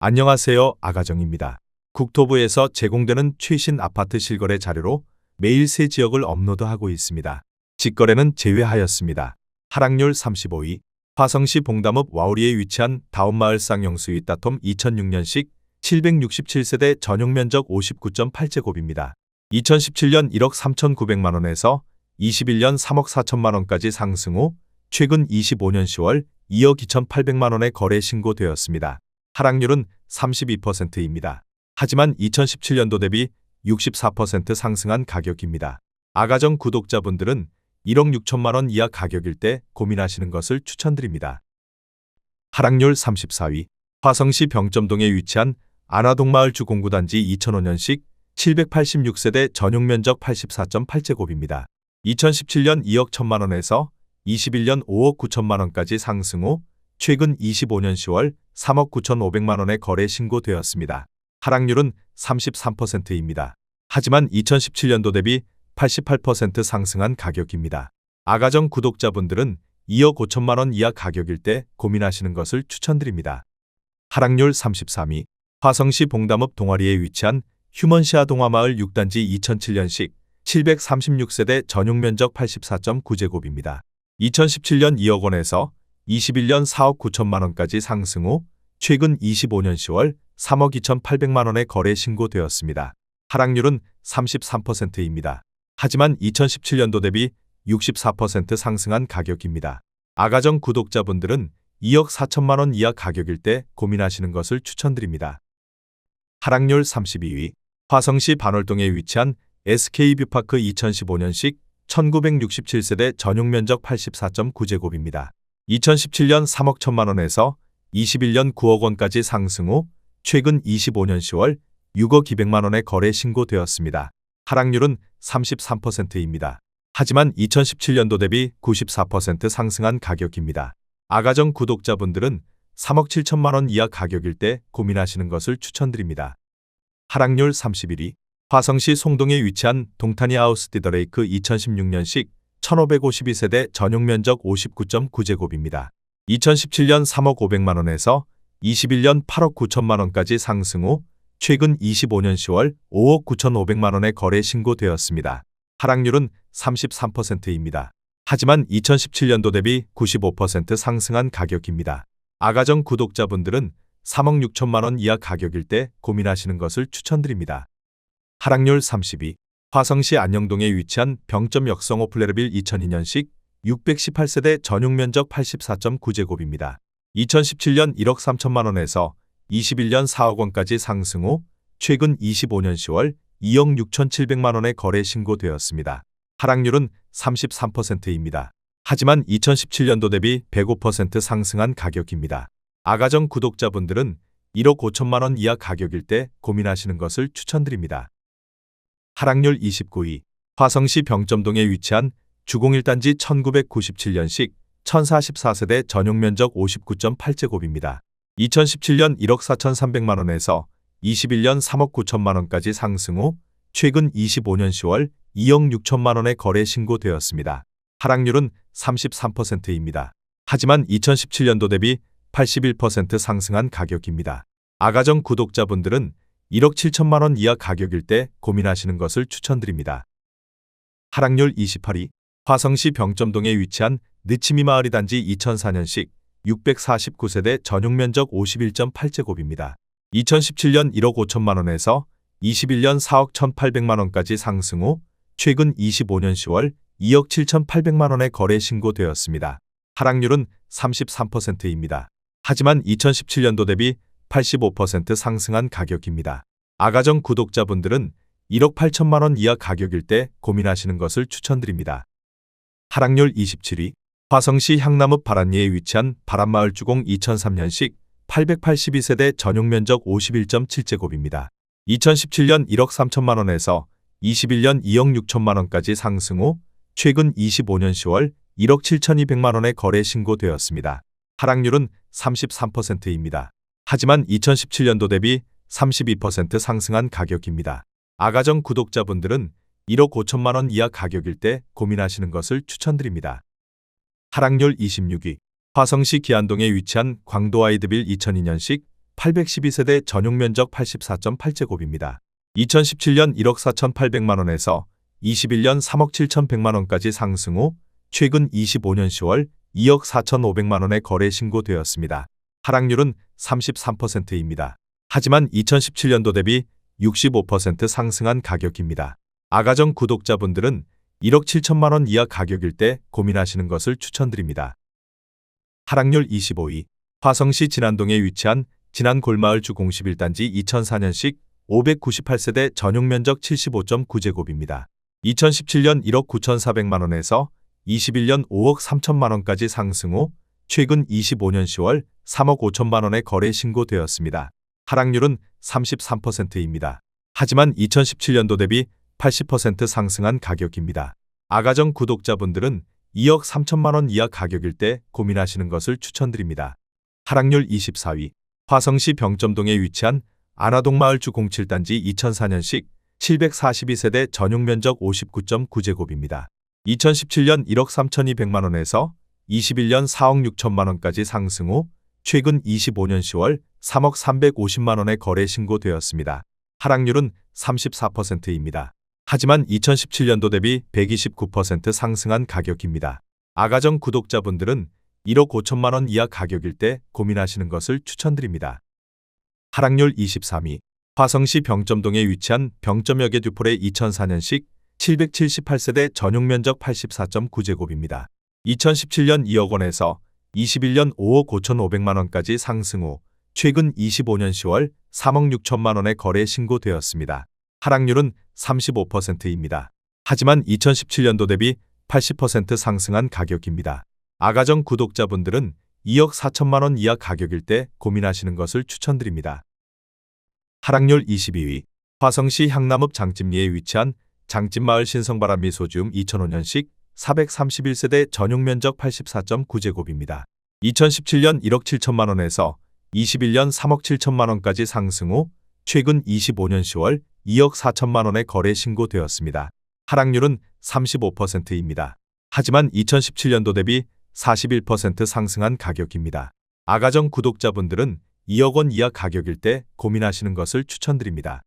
안녕하세요. 아가정입니다. 국토부에서 제공되는 최신 아파트 실거래 자료로 매일 새 지역을 업로드하고 있습니다. 직거래는 제외하였습니다. 하락률 35위. 화성시 봉담읍 와우리에 위치한 다운마을 쌍용수의 따톰 2006년식 767세대 전용면적 59.8제곱입니다. 2017년 1억 3,900만원에서 21년 3억 4천만원까지 상승 후 최근 25년 10월 2억 2,800만원에 거래 신고되었습니다. 하락률은 32%입니다. 하지만 2017년도 대비 64% 상승한 가격입니다. 아가정 구독자분들은 1억 6천만 원 이하 가격일 때 고민하시는 것을 추천드립니다. 하락률 34위. 화성시 병점동에 위치한 안화동마을 주공구단지 2005년식 786세대 전용면적 84.8제곱입니다. 2017년 2억 1천만 원에서 21년 5억 9천만 원까지 상승 후 최근 25년 10월 3억 9,500만 원에 거래 신고되었습니다. 하락률은 33%입니다. 하지만 2017년도 대비 88% 상승한 가격입니다. 아가정 구독자분들은 2억 5천만 원 이하 가격일 때 고민하시는 것을 추천드립니다. 하락률 33위. 화성시 봉담읍 동아리에 위치한 휴먼시아 동화마을 6단지 2007년식 736세대 전용면적 84.9제곱입니다. 2017년 2억 원에서 21년 4억 9천만 원까지 상승 후 최근 25년 10월 3억 2,800만 원에 거래 신고되었습니다. 하락률은 33%입니다. 하지만 2017년도 대비 64% 상승한 가격입니다. 아가정 구독자분들은 2억 4천만 원 이하 가격일 때 고민하시는 것을 추천드립니다. 하락률 32위. 화성시 반월동에 위치한 SK뷰파크 2015년식 1967세대 전용면적 84.9제곱입니다. 2017년 3억 1천만 원에서 21년 9억 원까지 상승 후 최근 25년 10월 6억 200만 원에 거래 신고되었습니다. 하락률은 33%입니다. 하지만 2017년도 대비 94% 상승한 가격입니다. 아가정 구독자분들은 3억 7천만 원 이하 가격일 때 고민하시는 것을 추천드립니다. 하락률 31위. 화성시 송동에 위치한 동타니 하우스 디더레이크 2016년식 1552세대 전용면적 59.9제곱입니다. 2017년 3억 500만 원에서 21년 8억 9천만 원까지 상승 후 최근 25년 10월 5억 9,500만 원에 거래 신고되었습니다. 하락률은 33%입니다. 하지만 2017년도 대비 95% 상승한 가격입니다. 아가정 구독자분들은 3억 6천만 원 이하 가격일 때 고민하시는 것을 추천드립니다. 하락률 32. 화성시 안영동에 위치한 병점 역성호 플레르빌 2002년식 618세대 전용면적 84.9제곱입니다. 2017년 1억 3천만 원에서 21년 4억 원까지 상승 후 최근 25년 10월 2억 6,700만 원에 거래 신고되었습니다. 하락률은 33%입니다. 하지만 2017년도 대비 105% 상승한 가격입니다. 아가정 구독자분들은 1억 5천만 원 이하 가격일 때 고민하시는 것을 추천드립니다. 하락률 29위. 화성시 병점동에 위치한 주공1단지 1997년식 1044세대 전용면적 59.8제곱입니다. 2017년 1억 4,300만 원에서 21년 3억 9천만 원까지 상승 후 최근 25년 10월 2억 6천만 원에 거래 신고되었습니다. 하락률은 33%입니다. 하지만 2017년도 대비 81% 상승한 가격입니다. 아가정 구독자분들은 1억 7천만 원 이하 가격일 때 고민하시는 것을 추천드립니다. 하락률 28위. 화성시 병점동에 위치한 느치미 마을이 단지 2004년식 649세대 전용면적 51.8제곱입니다. 2017년 1억 5천만 원에서 21년 4억 1,800만 원까지 상승 후 최근 25년 10월 2억 7,800만 원에 거래 신고되었습니다. 하락률은 33%입니다. 하지만 2017년도 대비 85% 상승한 가격입니다. 아가정 구독자분들은 1억 8천만 원 이하 가격일 때 고민하시는 것을 추천드립니다. 하락률 27위. 화성시 향남읍 바란리에 위치한 바란마을 주공 2003년식 882세대 전용면적 51.7제곱입니다. 2017년 1억 3천만 원에서 21년 2억 6천만 원까지 상승 후 최근 25년 10월 1억 7,200만 원에 거래 신고되었습니다. 하락률은 33%입니다. 하지만 2017년도 대비 32% 상승한 가격입니다. 아가정 구독자분들은 1억 5천만 원 이하 가격일 때 고민하시는 것을 추천드립니다. 하락률 26위. 화성시 기안동에 위치한 광도아이드빌 2002년식 812세대 전용 면적 84.8제곱입니다. 2017년 1억 4,800만 원에서 21년 3억 7,100만 원까지 상승 후 최근 25년 10월 2억 4,500만 원에 거래 신고되었습니다. 하락률은 33%입니다. 하지만 2017년도 대비 65% 상승한 가격입니다. 아가정 구독자분들은 1억 7천만 원 이하 가격일 때 고민하시는 것을 추천드립니다. 하락률 25위. 화성시 진안동에 위치한 진안골마을 주 01단지 2004년식 598세대 전용 면적 75.9제곱입니다. 2017년 1억 9,400만 원에서 21년 5억 3천만 원까지 상승 후 최근 25년 10월 3억 5천만 원에 거래 신고되었습니다. 하락률은 33%입니다. 하지만 2017년도 대비 80% 상승한 가격입니다. 아가정 구독자분들은 2억 3천만 원 이하 가격일 때 고민하시는 것을 추천드립니다. 하락률 24위. 화성시 병점동에 위치한 안화동마을 주 07단지 2004년식 742세대 전용 면적 59.9제곱입니다. 2017년 1억 3,200만 원에서 21년 4억 6천만 원까지 상승 후 최근 25년 10월 3억 350만 원에 거래 신고되었습니다. 하락률은 34%입니다. 하지만 2017년도 대비 129% 상승한 가격입니다. 아가정 구독자분들은 1억 5천만 원 이하 가격일 때 고민하시는 것을 추천드립니다. 하락률 23위. 화성시 병점동에 위치한 병점역의 듀폴의 2004년식 778세대 전용 면적 84.9제곱입니다. 2017년 2억 원에서 21년 5억 5,500만 원까지 상승 후 최근 25년 10월 3억 6천만 원에 거래 신고되었습니다. 하락률은 35%입니다. 하지만 2017년도 대비 80% 상승한 가격입니다. 아가정 구독자분들은 2억 4천만 원 이하 가격일 때 고민하시는 것을 추천드립니다. 하락률 22위. 화성시 향남읍 장찜리에 위치한 장찜마을 신성바람 미소지움 2005년식 431세대 전용 면적 84.9제곱입니다. 2017년 1억 7천만 원에서 21년 3억 7천만 원까지 상승 후 최근 25년 10월 2억 4천만 원에 거래 신고되었습니다. 하락률은 35%입니다. 하지만 2017년도 대비 41% 상승한 가격입니다. 아가정 구독자분들은 2억 원 이하 가격일 때 고민하시는 것을 추천드립니다.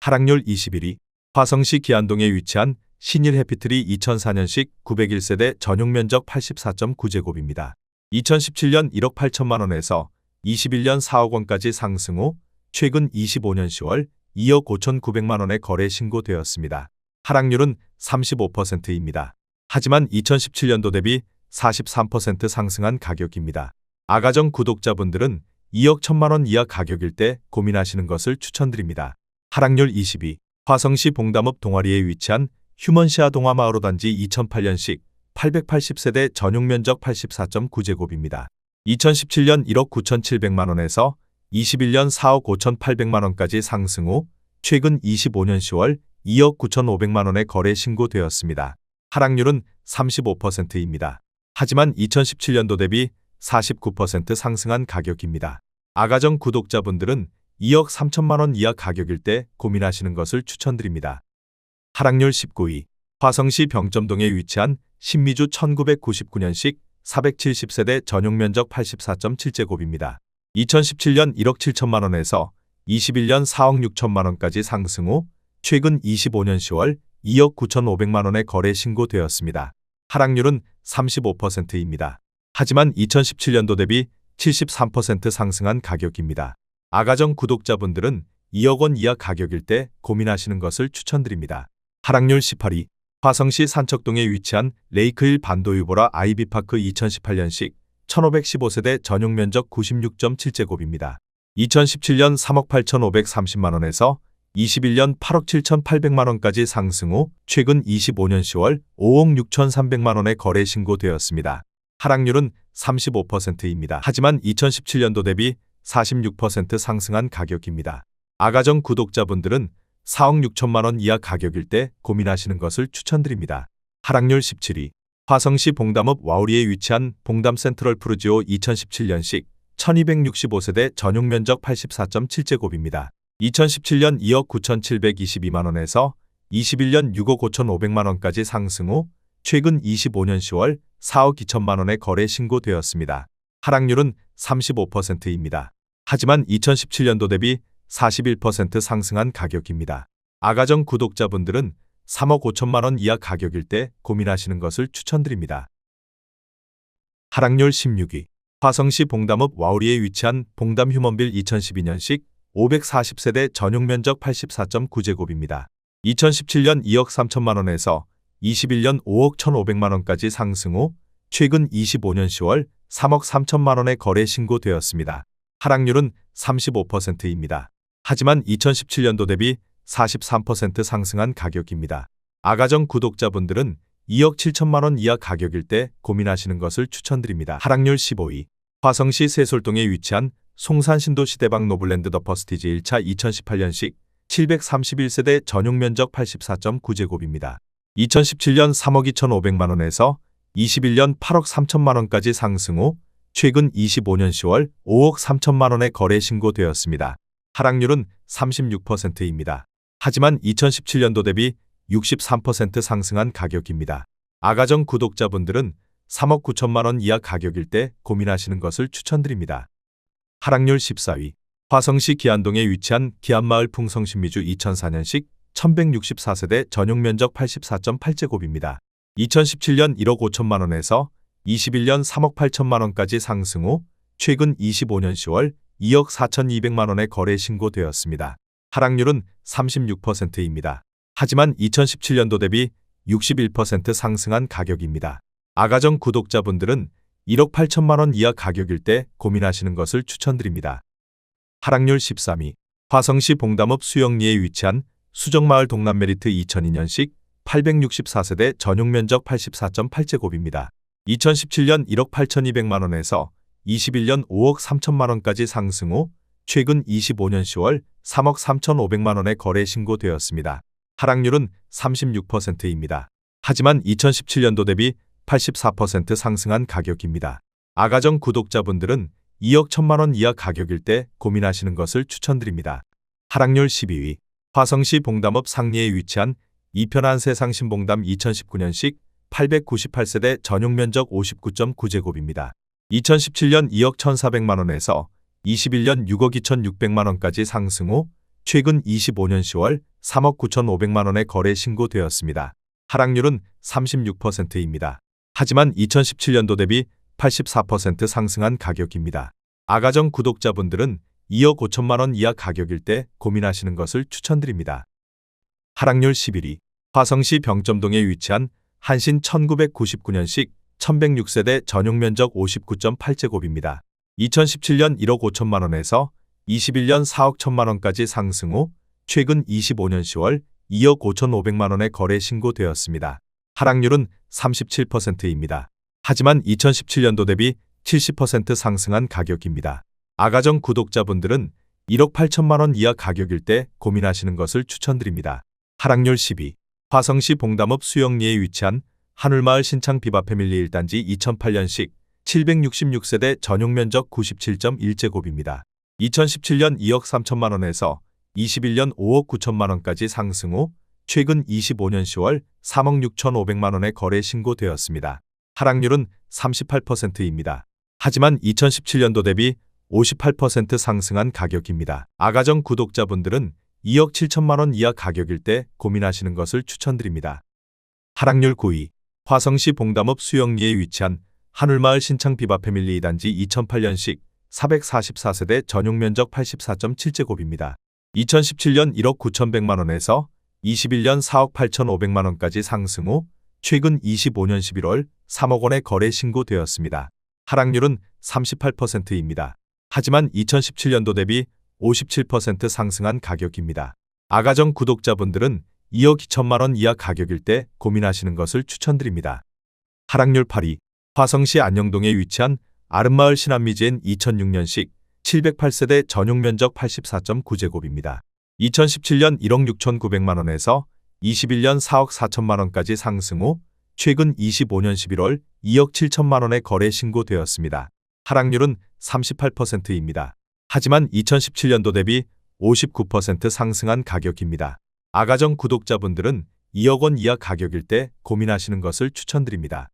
하락률 21위. 화성시 기안동에 위치한 신일 해피트리 2004년식 901세대 전용 면적 84.9제곱입니다. 2017년 1억 8천만 원에서 21년 4억 원까지 상승 후 최근 25년 10월 2억 5,900만 원에 거래 신고되었습니다. 하락률은 35%입니다. 하지만 2017년도 대비 43% 상승한 가격입니다. 아가정 구독자분들은 2억 1천만 원 이하 가격일 때 고민하시는 것을 추천드립니다. 하락률 22. 화성시 봉담읍 동아리에 위치한 휴먼시아 동화마을호 단지 2008년식 880세대 전용 면적 84.9제곱입니다. 2017년 1억 9,700만 원에서 21년 4억 5,800만 원까지 상승 후 최근 25년 10월 2억 9,500만 원에 거래 신고되었습니다. 하락률은 35%입니다. 하지만 2017년도 대비 49% 상승한 가격입니다. 아가정 구독자분들은 2억 3천만 원 이하 가격일 때 고민하시는 것을 추천드립니다. 하락률 19위. 화성시 병점동에 위치한 신미주 1999년식 470세대 전용 면적 84.7제곱입니다. 2017년 1억 7천만 원에서 21년 4억 6천만 원까지 상승 후 최근 25년 10월 2억 9,500만 원에 거래 신고되었습니다. 하락률은 35%입니다. 하지만 2017년도 대비 73% 상승한 가격입니다. 아가정 구독자분들은 2억 원 이하 가격일 때 고민하시는 것을 추천드립니다. 하락률 18위. 화성시 산척동에 위치한 레이크힐 반도유보라 아이비파크 2018년식 1515세대 전용 면적 96.7제곱입니다. 2017년 3억 8,530만 원에서 21년 8억 7,800만 원까지 상승 후 최근 25년 10월 5억 6,300만 원에 거래 신고되었습니다. 하락률은 35%입니다. 하지만 2017년도 대비 46% 상승한 가격입니다. 아가정 구독자분들은 4억 6천만 원 이하 가격일 때 고민하시는 것을 추천드립니다. 하락률 17위. 화성시 봉담읍 와우리에 위치한 봉담 센트럴 푸르지오 2017년식 1265세대 전용 면적 84.7제곱입니다. 2017년 2억 9,722만 원에서 21년 6억 5,500만 원까지 상승 후 최근 25년 10월 4억 2천만 원에 거래 신고되었습니다. 하락률은 35%입니다. 하지만 2017년도 대비 41% 상승한 가격입니다. 아가정 구독자분들은 3억 5천만 원 이하 가격일 때 고민하시는 것을 추천드립니다. 하락률 16위. 화성시 봉담읍 와우리에 위치한 봉담 휴먼빌 2012년식 540세대 전용 면적 84.9제곱입니다. 2017년 2억 3천만 원에서 21년 5억 1,500만 원까지 상승 후 최근 25년 10월 3억 3천만 원에 거래 신고되었습니다. 하락률은 35%입니다. 하지만 2017년도 대비 43% 상승한 가격입니다. 아가정 구독자분들은 2억 7천만 원 이하 가격일 때 고민하시는 것을 추천드립니다. 하락률 15위. 화성시 세솔동에 위치한 송산신도시대박 노블랜드 더 퍼스티지 1차 2018년식 731세대 전용 면적 84.9제곱입니다. 2017년 3억 2,500만 원에서 21년 8억 3천만 원까지 상승 후 최근 25년 10월 5억 3천만 원에 거래 신고되었습니다. 하락률은 36%입니다. 하지만 2017년도 대비 63% 상승한 가격입니다. 아가정 구독자분들은 3억 9천만 원 이하 가격일 때 고민하시는 것을 추천드립니다. 하락률 14위. 화성시 기안동에 위치한 기안마을 풍성신미주 2004년식 1164세대 전용 면적 84.8제곱입니다. 2017년 1억 5천만 원에서 21년 3억 8천만 원까지 상승 후 최근 25년 10월 2억 4,200만 원에 거래 신고되었습니다. 하락률은 36%입니다. 하지만 2017년도 대비 61% 상승한 가격입니다. 아가정 구독자분들은 1억 8천만 원 이하 가격일 때 고민하시는 것을 추천드립니다. 하락률 13위. 화성시 봉담읍 수영리에 위치한 수정마을 동남메리트 2002년식 864세대 전용 면적 84.8제곱입니다. 2017년 1억 8,200만 원에서 21년 5억 3천만 원까지 상승 후 최근 25년 10월 3억 3,500만 원에 거래 신고되었습니다. 하락률은 36%입니다. 하지만 2017년도 대비 84% 상승한 가격입니다. 아가정 구독자분들은 2억 1천만 원 이하 가격일 때 고민하시는 것을 추천드립니다. 하락률 12위. 화성시 봉담읍 상리에 위치한 이편한 세상 신봉담 2019년식 898세대 전용 면적 59.9제곱입니다. 2017년 2억 1,400만 원에서 21년 6억 2,600만 원까지 상승 후 최근 25년 10월 3억 9,500만 원에 거래 신고되었습니다. 하락률은 36%입니다. 하지만 2017년도 대비 84% 상승한 가격입니다. 아가정 구독자분들은 2억 5천만 원 이하 가격일 때 고민하시는 것을 추천드립니다. 하락률 11위. 화성시 병점동에 위치한 한신 1999년식 1106세대 전용 면적 59.8제곱입니다. 2017년 1억 5천만 원에서 21년 4억 1천만 원까지 상승 후 최근 25년 10월 2억 5,500만 원에 거래 신고되었습니다. 하락률은 37%입니다. 하지만 2017년도 대비 70% 상승한 가격입니다. 아가정 구독자분들은 1억 8천만 원 이하 가격일 때 고민하시는 것을 추천드립니다. 하락률 10위. 화성시 봉담읍 수영리에 위치한 한울마을 신창 비바 패밀리 1단지 2008년식 766세대 전용 면적 97.1제곱입니다. 2017년 2억 3천만 원에서 21년 5억 9천만 원까지 상승 후 최근 25년 10월 3억 6,500만 원에 거래 신고되었습니다. 하락률은 38%입니다. 하지만 2017년도 대비 58% 상승한 가격입니다. 아가정 구독자분들은 2억 7천만 원 이하 가격일 때 고민하시는 것을 추천드립니다. 하락률 9위. 화성시 봉담읍 수영리에 위치한 한울마을 신창 비바 패밀리 2단지 2008년식 444세대 전용 면적 84.7제곱입니다. 2017년 1억 9,100만 원에서 21년 4억 8,500만 원까지 상승 후 최근 25년 11월 3억 원에 거래 신고되었습니다. 하락률은 38%입니다. 하지만 2017년도 대비 57% 상승한 가격입니다. 아가정 구독자분들은 2억 2천만 원 이하 가격일 때 고민하시는 것을 추천드립니다. 하락률 8위. 화성시 안영동에 위치한 아름마을 신안미지엔 2006년식 708세대 전용 면적 84.9제곱입니다. 2017년 1억 6,900만 원에서 21년 4억 4천만 원까지 상승 후 최근 25년 11월 2억 7천만 원에 거래 신고되었습니다. 하락률은 38%입니다. 하지만 2017년도 대비 59% 상승한 가격입니다. 아가정 구독자분들은 2억 원 이하 가격일 때 고민하시는 것을 추천드립니다.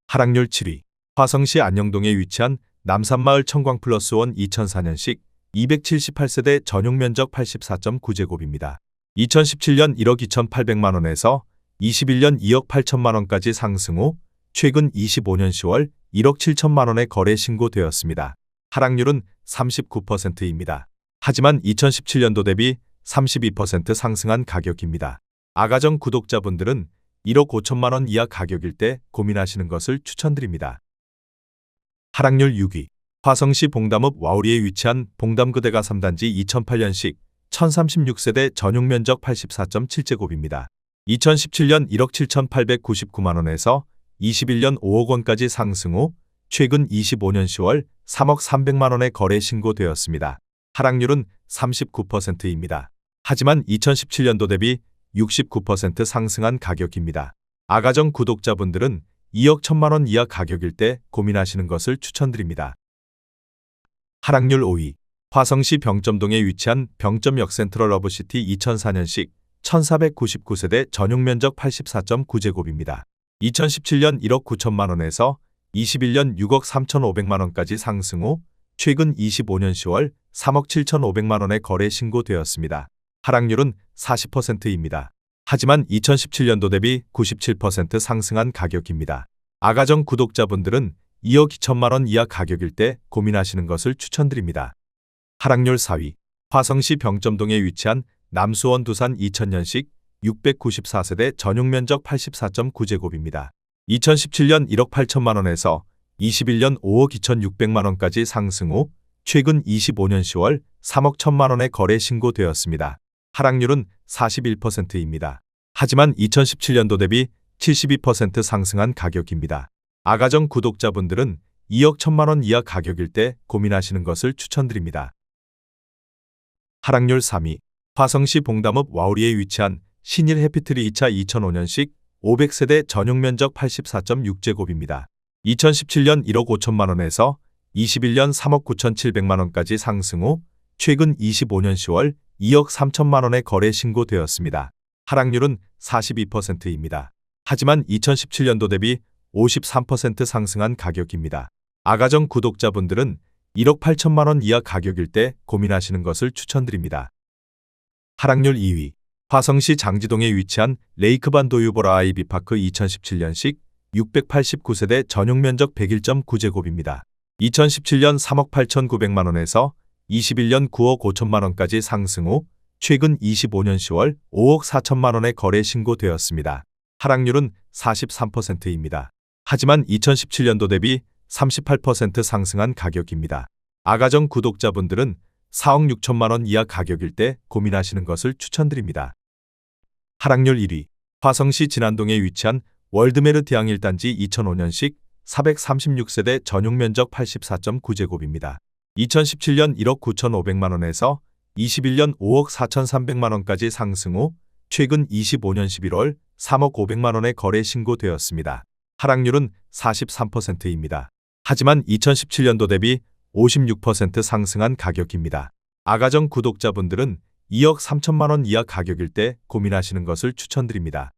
하락률 7위. 화성시 안영동에 위치한 남산마을 청광플러스원 2004년식 278세대 전용 면적 84.9제곱입니다. 2017년 1억 2,800만 원에서 21년 2억 8천만 원까지 상승 후 최근 25년 10월 1억 7천만 원에 거래 신고되었습니다. 하락률은 39%입니다. 하지만 2017년도 대비 32% 상승한 가격입니다. 아가정 구독자분들은 1억 5천만 원 이하 가격일 때 고민하시는 것을 추천드립니다. 하락률 6위. 화성시 봉담읍 와우리에 위치한 봉담그대가 3단지 2008년식 1036세대 전용 면적 84.7제곱입니다. 2017년 1억 7,899만 원에서 21년 5억 원까지 상승 후 최근 25년 10월 3억 300만 원에 거래 신고되었습니다. 하락률은 39%입니다. 하지만 2017년도 대비 69% 상승한 가격입니다. 아가정 구독자분들은 2억 1천만 원 이하 가격일 때 고민하시는 것을 추천드립니다. 하락률 5위. 화성시 병점동에 위치한 병점역 센트럴 러브시티 2004년식 1499세대 전용 면적 84.9제곱입니다. 2017년 1억 9천만 원에서 21년 6억 3,500만 원까지 상승 후 최근 25년 10월 3억 7,500만 원에 거래 신고되었습니다. 하락률은 40%입니다. 하지만 2017년도 대비 97% 상승한 가격입니다. 아가정 구독자분들은 2억 2천만 원 이하 가격일 때 고민하시는 것을 추천드립니다. 하락률 4위. 화성시 병점동에 위치한 남수원 두산 2000년식 694세대 전용 면적 84.9제곱입니다. 2017년 1억 8천만 원에서 21년 5억 2,600만 원까지 상승 후 최근 25년 10월 3억 1천만 원에 거래 신고되었습니다. 하락률은 41%입니다. 하지만 2017년도 대비 72% 상승한 가격입니다. 아가정 구독자분들은 2억 1천만 원 이하 가격일 때 고민하시는 것을 추천드립니다. 하락률 3위. 화성시 봉담읍 와우리에 위치한 신일 해피트리 2차 2005년식 500세대 전용 면적 84.6제곱입니다. 2017년 1억 5천만 원에서 21년 3억 9,700만 원까지 상승 후 최근 25년 10월 2억 3천만 원에 거래 신고되었습니다. 하락률은 42%입니다. 하지만 2017년도 대비 53% 상승한 가격입니다. 아가정 구독자분들은 1억 8천만 원 이하 가격일 때 고민하시는 것을 추천드립니다. 하락률 2위. 화성시 장지동에 위치한 레이크반 도유보라 아이비파크 2017년식 689세대 전용 면적 101.9제곱입니다. 2017년 3억 8,900만 원에서 21년 9억 5천만 원까지 상승 후 최근 25년 10월 5억 4천만 원에 거래 신고되었습니다. 하락률은 43%입니다. 하지만 2017년도 대비 38% 상승한 가격입니다. 아가정 구독자분들은 4억 6천만 원 이하 가격일 때 고민하시는 것을 추천드립니다. 하락률 1위. 화성시 진안동에 위치한 월드메르디앙 1단지 2005년식 436세대 전용 면적 84.9제곱입니다. 2017년 1억 9,500만 원에서 21년 5억 4,300만 원까지 상승 후 최근 25년 11월 3억 500만 원에 거래 신고되었습니다. 하락률은 43%입니다. 하지만 2017년도 대비 56% 상승한 가격입니다. 아가정 구독자분들은 2억 3천만 원 이하 가격일 때 고민하시는 것을 추천드립니다.